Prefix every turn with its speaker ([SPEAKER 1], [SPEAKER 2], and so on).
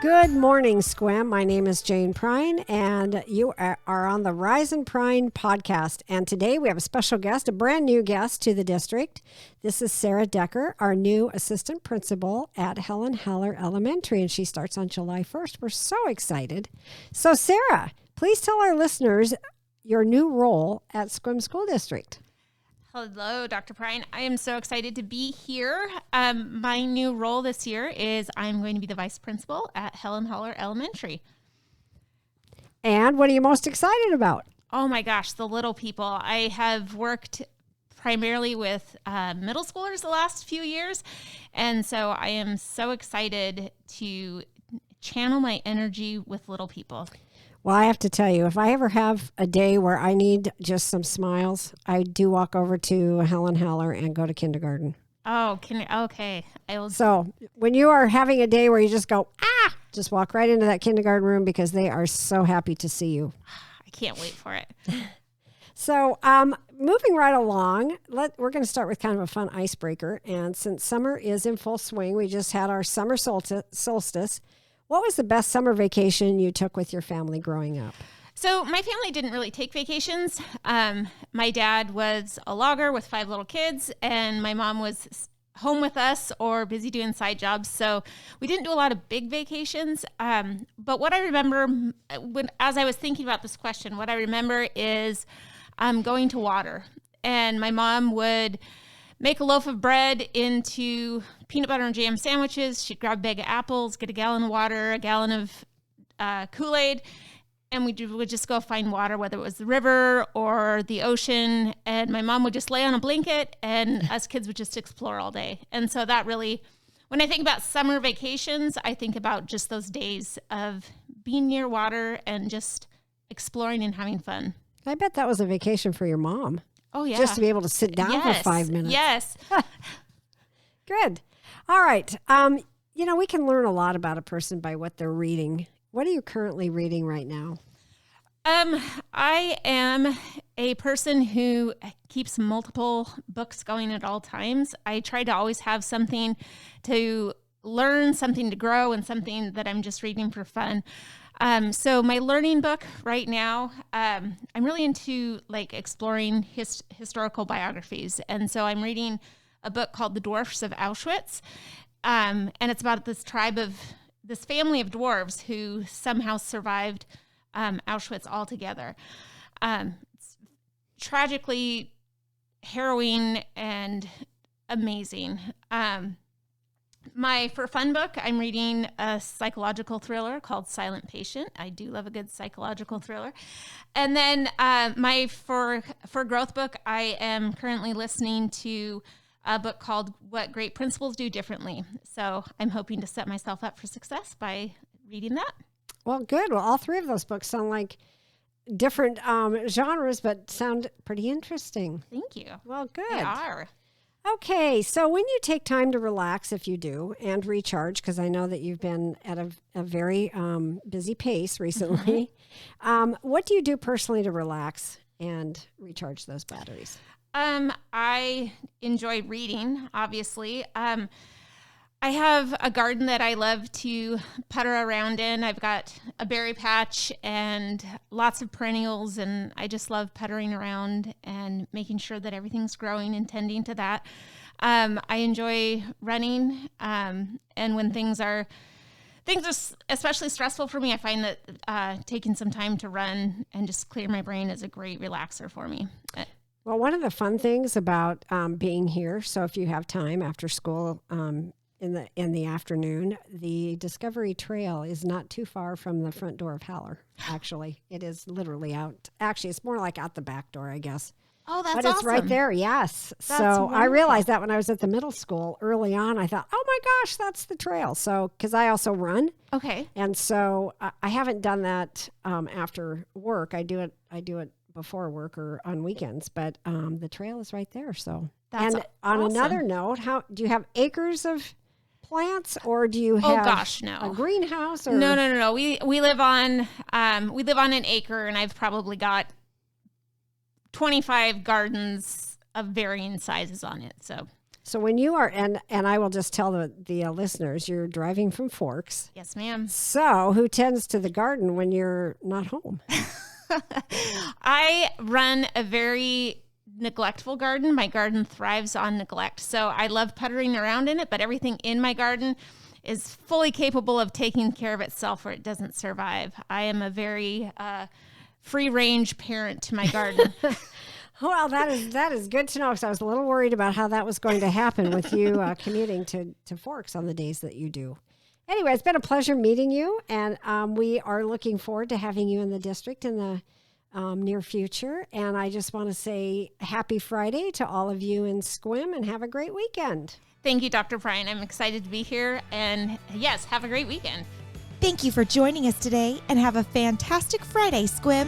[SPEAKER 1] Good morning, Sequim. My name is Jane Pryne, and you are on the Rise and Pryne podcast. And today we have a special guest, a brand new guest to the district. This is Sarah Decker, our new assistant principal at Helen Haller Elementary, and she starts on July 1st. We're so excited. So, Sarah, please tell our listeners your new role at Sequim School District.
[SPEAKER 2] Hello, Dr. Pryne. I am so excited to be here. My new role this year is I'm going to be the vice principal at Helen Haller Elementary.
[SPEAKER 1] And what are you most excited about?
[SPEAKER 2] Oh my gosh, the little people. I have worked primarily with middle schoolers the last few years, and so I am so excited to channel my energy with little people.
[SPEAKER 1] Well, I have to tell you, if I ever have a day where I need just some smiles, I do walk over to Helen Haller and go to kindergarten.
[SPEAKER 2] Oh, okay.
[SPEAKER 1] So when you are having a day where you just go, just walk right into that kindergarten room because they are so happy to see you.
[SPEAKER 2] I can't wait for it.
[SPEAKER 1] So moving right along, we're going to start with kind of a fun icebreaker. And since summer is in full swing, we just had our summer solstice. What was the best summer vacation you took with your family growing up?
[SPEAKER 2] So my family didn't really take vacations. My dad was a logger with 5 little kids, and my mom was home with us or busy doing side jobs. So we didn't do a lot of big vacations. But what I remember as I was thinking about this question, what I remember is going to water. And my mom would make a loaf of bread into peanut butter and jam sandwiches. She'd grab a bag of apples, get a gallon of water, a gallon of Kool-Aid, and we would just go find water, whether it was the river or the ocean. And my mom would just lay on a blanket, and us kids would just explore all day. And so that really, when I think about summer vacations, I think about just those days of being near water and just exploring and having fun.
[SPEAKER 1] I bet that was a vacation for your mom.
[SPEAKER 2] Oh, yeah.
[SPEAKER 1] Just to be able to sit down for 5 minutes.
[SPEAKER 2] Yes.
[SPEAKER 1] Good. All right. We can learn a lot about a person by what they're reading. What are you currently reading right now?
[SPEAKER 2] I am a person who keeps multiple books going at all times. I try to always have something to learn, something to grow, and something that I'm just reading for fun. So my learning book right now, I'm really into exploring historical biographies. And so I'm reading a book called The Dwarfs of Auschwitz. And it's about this family of dwarves who somehow survived Auschwitz altogether. It's tragically harrowing and amazing. For fun book, I'm reading a psychological thriller called Silent Patient. I do love a good psychological thriller. And then for growth book, I am currently listening to a book called What Great Principals Do Differently. So I'm hoping to set myself up for success by reading that.
[SPEAKER 1] Well, good. Well, all 3 of those books sound like different genres, but sound pretty interesting.
[SPEAKER 2] Thank you.
[SPEAKER 1] Well, good.
[SPEAKER 2] They are.
[SPEAKER 1] Okay, so when you take time to relax, if you do, and recharge, because I know that you've been at a very busy pace recently, what do you do personally to relax and recharge those batteries?
[SPEAKER 2] I enjoy reading, obviously. I have a garden that I love to putter around in. I've got a berry patch and lots of perennials, and I just love puttering around and making sure that everything's growing and tending to that. I enjoy running, and when things are especially stressful for me, I find that taking some time to run and just clear my brain is a great relaxer for me.
[SPEAKER 1] Well, one of the fun things about being here, so if you have time after school in the afternoon, the Discovery Trail is not too far from the front door of Haller, actually. It is literally out. Actually, it's more like out the back door, I guess.
[SPEAKER 2] Oh, that's
[SPEAKER 1] awesome. But it's right there, yes.
[SPEAKER 2] That's
[SPEAKER 1] so
[SPEAKER 2] wonderful.
[SPEAKER 1] I realized that when I was at the middle school early on, I thought, oh my gosh, that's the trail. So, because I also run.
[SPEAKER 2] Okay.
[SPEAKER 1] And so I haven't done that after work. I do it before work or on weekends, but the trail is right there. So,
[SPEAKER 2] that's
[SPEAKER 1] and on
[SPEAKER 2] awesome.
[SPEAKER 1] Another note, how do you have acres of plants, or do you have a greenhouse? Or?
[SPEAKER 2] No. We live on an acre, and I've probably got 25 gardens of varying sizes on it. So
[SPEAKER 1] So when you are, and I will just tell the listeners, you're driving from Forks.
[SPEAKER 2] Yes, ma'am.
[SPEAKER 1] So who tends to the garden when you're not home?
[SPEAKER 2] I run a very neglectful garden. My garden thrives on neglect. So I love puttering around in it, but everything in my garden is fully capable of taking care of itself or it doesn't survive. I am a very free range parent to my garden.
[SPEAKER 1] Well, that is good to know, because I was a little worried about how that was going to happen with you commuting to Forks on the days that you do. Anyway, it's been a pleasure meeting you, and we are looking forward to having you in the district in the near future. And I just want to say happy Friday to all of you in Sequim, and have a great weekend.
[SPEAKER 2] Thank you, Dr. Pryne. I'm excited to be here. And yes, have a great weekend.
[SPEAKER 3] Thank you for joining us today, and have a fantastic Friday, Sequim.